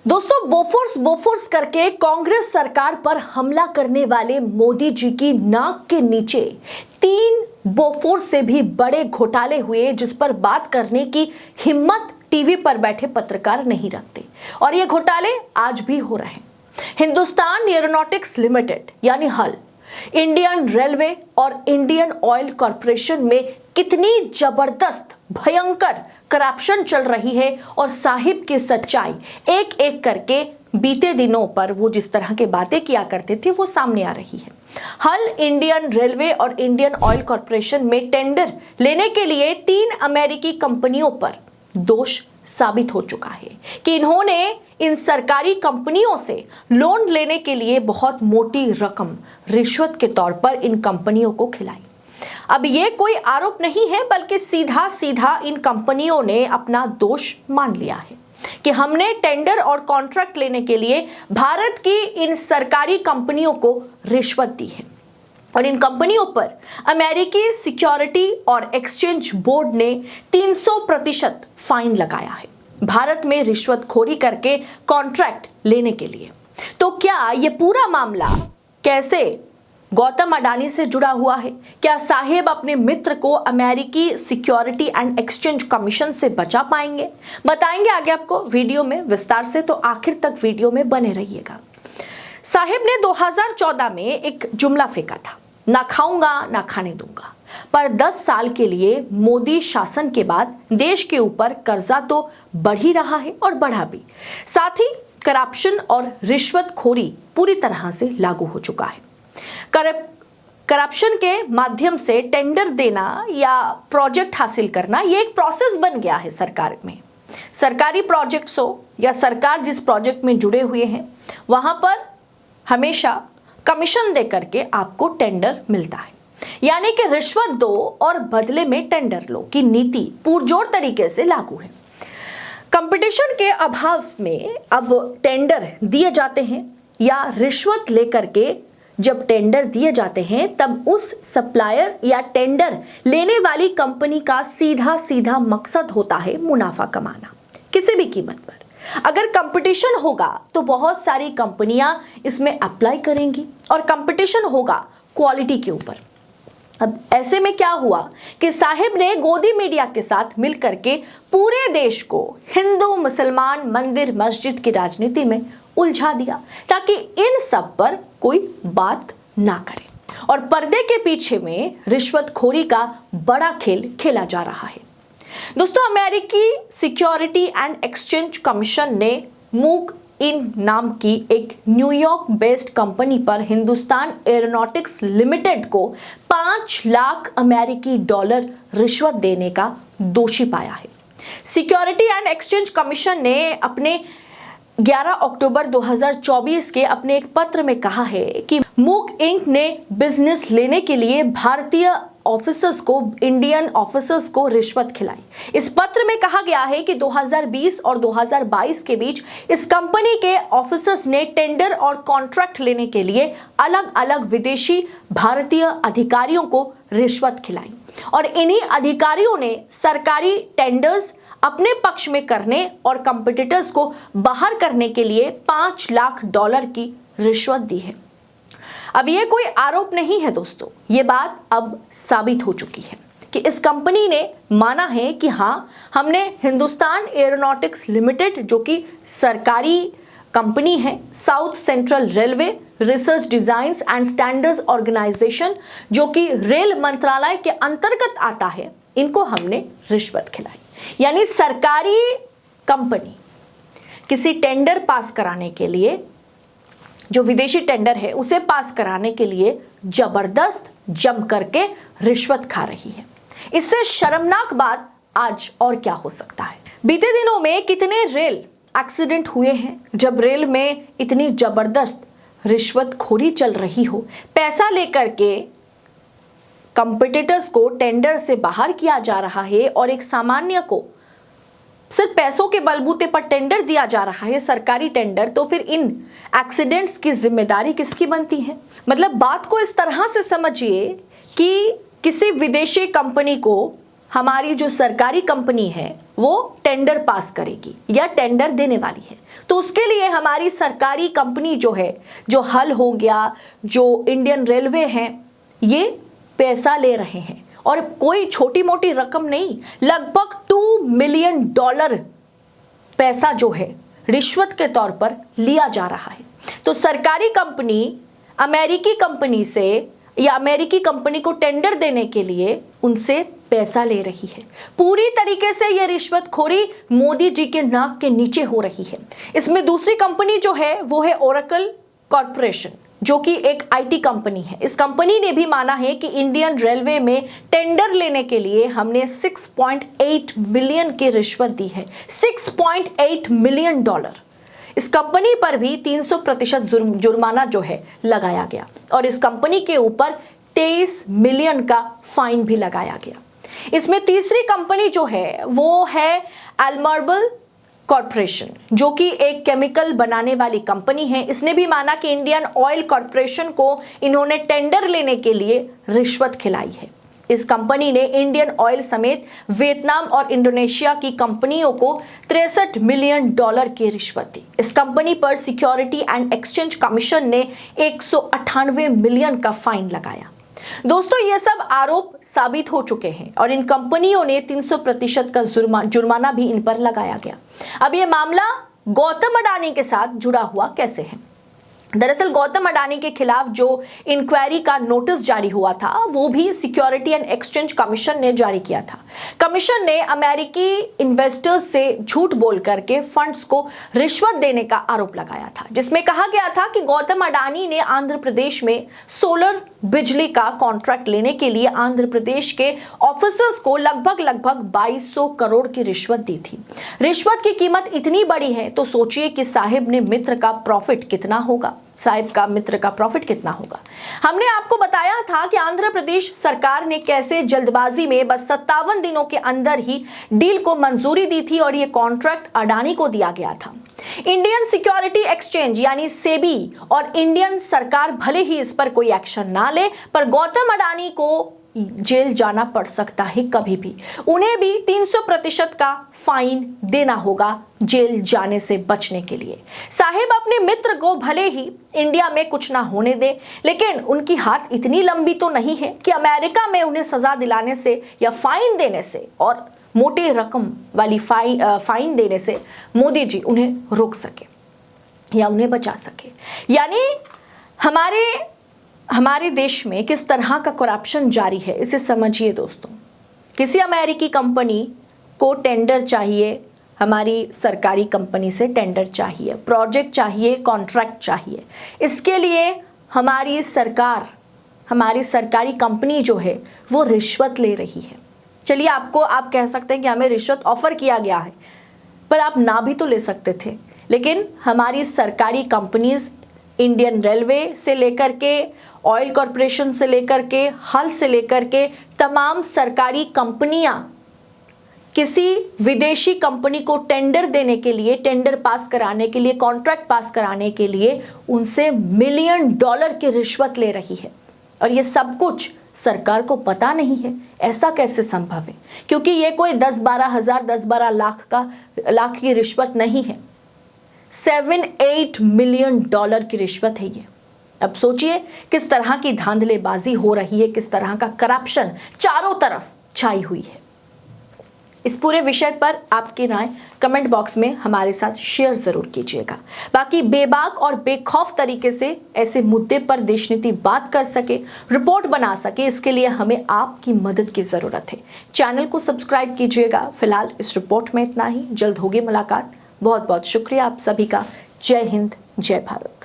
दोस्तों, बोफोर्स करके कांग्रेस सरकार पर हमला करने वाले मोदी जी की नाक के नीचे 3 बोफोर्स से भी बड़े घोटाले हुए, जिस पर बात करने की हिम्मत टीवी पर बैठे पत्रकार नहीं रखते। और ये घोटाले आज भी हो रहे हैं। हिंदुस्तान एरोनॉटिक्स लिमिटेड यानी हल, इंडियन रेलवे और इंडियन ऑयल कॉरपोरेशन में कितनी जबरदस्त भयंकर करप्शन चल रही है और साहिब की सच्चाई एक एक करके बीते दिनों पर वो जिस तरह के बातें किया करते थे वो सामने आ रही है। हल, इंडियन रेलवे और इंडियन ऑयल कॉरपोरेशन में टेंडर लेने के लिए 3 अमेरिकी कंपनियों पर दोष साबित हो चुका है कि इन्होंने इन सरकारी कंपनियों से लोन लेने के लिए बहुत मोटी रकम रिश्वत के तौर पर इन कंपनियों को खिलाई। अब ये कोई आरोप नहीं है, बल्कि सीधा सीधा इन कंपनियों ने अपना दोष मान लिया है कि हमने टेंडर और कॉन्ट्रैक्ट लेने के लिए भारत की इन सरकारी कंपनियों को रिश्वत दी है। और इन कंपनियों पर अमेरिकी सिक्योरिटी और एक्सचेंज बोर्ड ने 300% फाइन लगाया है भारत में रिश्वतखोरी करके कॉन्ट्रैक्ट लेने के लिए। तो क्या ये पूरा मामला कैसे गौतम अडानी से जुड़ा हुआ है? क्या साहिब अपने मित्र को अमेरिकी सिक्योरिटी एंड एक्सचेंज कमीशन से बचा पाएंगे? बताएंगे आगे आपको वीडियो में विस्तार से, तो आखिर तक वीडियो में बने रहिएगा। साहिब ने 2014 में एक जुमला फेंका था, ना खाऊंगा ना खाने दूंगा। पर 10 साल के लिए मोदी शासन के बाद देश के ऊपर कर्जा तो बढ़ ही रहा है और बढ़ा भी, साथ ही करप्शन और रिश्वतखोरी पूरी तरह से लागू हो चुका है। करप्शन के माध्यम से टेंडर देना या प्रोजेक्ट हासिल करना ये एक प्रोसेस बन गया है सरकार में। सरकारी प्रोजेक्ट्स हो या सरकार जिस प्रोजेक्ट में जुड़े हुए हैं वहां पर हमेशा कमीशन दे करके आपको टेंडर मिलता है, यानी कि रिश्वत दो और बदले में टेंडर लो की नीति पुरजोर तरीके से लागू है। कंपटीशन के अभाव में अब टेंडर दिए जाते हैं या रिश्वत लेकर के जब टेंडर दिए जाते हैं तब उस सप्लायर या टेंडर लेने वाली कंपनी का सीधा सीधा मकसद होता है मुनाफा कमाना किसी भी कीमत पर। अगर कंपटीशन होगा तो बहुत सारी कंपनियां इसमें अप्लाई करेंगी और कंपटीशन होगा क्वालिटी के ऊपर। अब ऐसे में क्या हुआ कि साहिब ने गोदी मीडिया के साथ मिलकर के पूरे देश को हिंदू मुसलमान मंदिर मस्जिद की राजनीति में उलझा दिया ताकि इन सब पर कोई बात ना करे, और पर्दे के पीछे में रिश्वतखोरी का बड़ा खेल खेला जा रहा है। दोस्तों, अमेरिकी सिक्योरिटी एंड एक्सचेंज कमीशन ने मूक इन नाम की एक न्यूयॉर्क बेस्ड कंपनी पर हिंदुस्तान एरोनॉटिक्स लिमिटेड को 5 लाख अमेरिकी डॉलर रिश्वत देने का दोषी पाया है। सिक्योरिटी एंड एक्सचेंज कमीशन ने अपने 11 अक्टूबर 2024 के अपने एक पत्र में कहा है कि मूक इंक ने बिजनेस लेने के लिए भारतीय ऑफिसर्स को, इंडियन ऑफिसर्स को रिश्वत खिलाई। इस पत्र में कहा गया है कि 2020 और 2022 के बीच इस कंपनी के ऑफिसर्स ने टेंडर और कॉन्ट्रैक्ट लेने के लिए अलग अलग विदेशी भारतीय अधिकारियों को रिश्वत खिलाई और इन्हीं अधिकारियों ने सरकारी टेंडर्स अपने पक्ष में करने और कंपटीटर्स को बाहर करने के लिए 5 लाख डॉलर की रिश्वत दी है। अब ये कोई आरोप नहीं है दोस्तों, ये बात अब साबित हो चुकी है कि इस कंपनी ने माना है कि हाँ, हमने हिंदुस्तान एरोनॉटिक्स लिमिटेड जो कि सरकारी कंपनी है, South Central Railway Research Designs and Standards Organisation जो कि रेल मंत्रालय के अंतर्गत आता है, इनको हमने रिश्वत खिलाई। यानी सरकारी कंपनी किसी टेंडर पास कराने के लिए, जो विदेशी टेंडर है उसे पास कराने के लिए जबरदस्त जम करके रिश्वत खा रही है। इससे शर्मनाक बात आज और क्या हो सकता है? बीते दिनों में कितने रेल एक्सीडेंट हुए हैं जब रेल में इतनी जबरदस्त रिश्वतखोरी चल रही हो, पैसा लेकर के कंपटीटर्स को टेंडर से बाहर किया जा रहा है और एक सामान्य को सिर्फ पैसों के बलबूते पर टेंडर दिया जा रहा है, सरकारी टेंडर। तो फिर इन एक्सीडेंट्स की जिम्मेदारी किसकी बनती है? मतलब बात को इस तरह से समझिए कि किसी विदेशी कंपनी को हमारी जो सरकारी कंपनी है वो टेंडर पास करेगी या टेंडर देने वाली है। तो उसके लिए हमारी सरकारी कंपनी जो है, जो हल हो गया, जो इंडियन रेलवे है, ये पैसा ले रहे हैं और कोई छोटी मोटी रकम नहीं, लगभग $2 मिलियन पैसा जो है रिश्वत के तौर पर लिया जा रहा है। तो सरकारी कंपनी अमेरिकी कंपनी से या अमेरिकी कंपनी को टेंडर देने के लिए उनसे पैसा ले रही है। पूरी तरीके से यह रिश्वतखोरी मोदी जी के नाक के नीचे हो रही है। इसमें दूसरी कंपनी जो है वो है ओरेकल कॉर्पोरेशन, जो कि एक आईटी कंपनी है। इस कंपनी ने भी माना है कि इंडियन रेलवे में टेंडर लेने के लिए हमने $6.8 मिलियन की रिश्वत दी है। $6.8 मिलियन। इस कंपनी पर भी 300% जुर्माना जो है लगाया गया और इस कंपनी के ऊपर 23 मिलियन का फाइन भी लगाया गया। इसमें तीसरी कंपनी जो है वो है एल्मर्बल कॉर्पोरेशन, जो कि एक केमिकल बनाने वाली कंपनी है। इसने भी माना कि इंडियन ऑयल कॉर्पोरेशन को इन्होंने टेंडर लेने के लिए रिश्वत खिलाई है। इस कंपनी ने इंडियन ऑयल समेत वियतनाम और इंडोनेशिया की कंपनियों को $63 मिलियन की रिश्वत दी। इस कंपनी पर सिक्योरिटी एंड एक्सचेंज कमीशन ने 198 मिलियन का फाइन लगाया। दोस्तों, ये सब आरोप साबित हो चुके हैं और इन कंपनियों ने 300% का जुर्माना भी इन पर लगाया गया। अब ये मामला गौतम अडानी के साथ जुड़ा हुआ कैसे है? दरअसल गौतम अडानी के खिलाफ जो इंक्वायरी का नोटिस जारी हुआ था वो भी सिक्योरिटी एंड एक्सचेंज कमीशन ने जारी किया था। कमीशन ने अमेरिकी इन्वेस्टर्स से झूठ बोल करके फंड्स को रिश्वत देने का आरोप लगाया था, जिसमें कहा गया था कि गौतम अडानी ने आंध्र प्रदेश में सोलर बिजली का कॉन्ट्रैक्ट लेने के लिए आंध्र प्रदेश के ऑफिसर्स को लगभग 2200 करोड़ की रिश्वत दी थी। रिश्वत की कीमत इतनी बड़ी है तो सोचिए कि साहिब ने मित्र का प्रॉफिट कितना होगा, साहिब का मित्र का प्रॉफिट कितना होगा। हमने आपको बताया था कि आंध्र प्रदेश सरकार ने कैसे जल्दबाजी में बस 57 दिनों के अंदर ही डील को मंजूरी दी थी और यह कॉन्ट्रैक्ट अडानी को दिया गया था। इंडियन सिक्योरिटी एक्सचेंज यानी सेबी और इंडियन सरकार भले ही इस पर कोई एक्शन ना ले, पर गौतम अडानी को जेल जाना पड़ सकता है कभी भी। उन्हें भी 300% का फाइन देना होगा जेल जाने से बचने के लिए। साहिब अपने मित्र को भले ही इंडिया में कुछ ना होने दे, लेकिन उनकी हाथ इतनी लंबी तो नहीं है कि अमेरिका में उन्हें सजा दिलाने से या फाइन देने से और मोटी रकम वाली फाइन देने से मोदी जी उन्हें रोक सके या उन्हें बचा सके। यानी हमारे देश में किस तरह का करप्शन जारी है, इसे समझिए दोस्तों। किसी अमेरिकी कंपनी को टेंडर चाहिए, हमारी सरकारी कंपनी से टेंडर चाहिए, प्रोजेक्ट चाहिए, कॉन्ट्रैक्ट चाहिए। इसके लिए हमारी सरकारी कंपनी जो है वो रिश्वत ले रही है। चलिए, आप कह सकते हैं कि हमें रिश्वत ऑफर किया गया है, पर आप ना भी तो ले सकते थे। लेकिन हमारी सरकारी कंपनीज इंडियन रेलवे से लेकर के, ऑयल कॉर्पोरेशन से लेकर के, हल से लेकर के तमाम सरकारी कंपनियां किसी विदेशी कंपनी को टेंडर देने के लिए, टेंडर पास कराने के लिए, कॉन्ट्रैक्ट पास कराने के लिए उनसे $1 मिलियन की रिश्वत ले रही है। और ये सब कुछ सरकार को पता नहीं है। ऐसा कैसे संभव है? क्योंकि ये कोई 10-12 हज़ार, 10-12 लाख की रिश्वत नहीं है, $7-8 मिलियन की रिश्वत है ये। अब सोचिए किस तरह की धांधलेबाजी हो रही है, किस तरह का करप्शन चारों तरफ छाई हुई है। इस पूरे विषय पर आपकी राय कमेंट बॉक्स में हमारे साथ शेयर जरूर कीजिएगा। बाकी बेबाक और बेखौफ तरीके से ऐसे मुद्दे पर देश नीति बात कर सके, रिपोर्ट बना सके, इसके लिए हमें आपकी मदद की जरूरत है। चैनल को सब्सक्राइब कीजिएगा। फिलहाल इस रिपोर्ट में इतना ही, जल्द होगी मुलाकात। बहुत बहुत शुक्रिया आप सभी का। जय हिंद, जय भारत।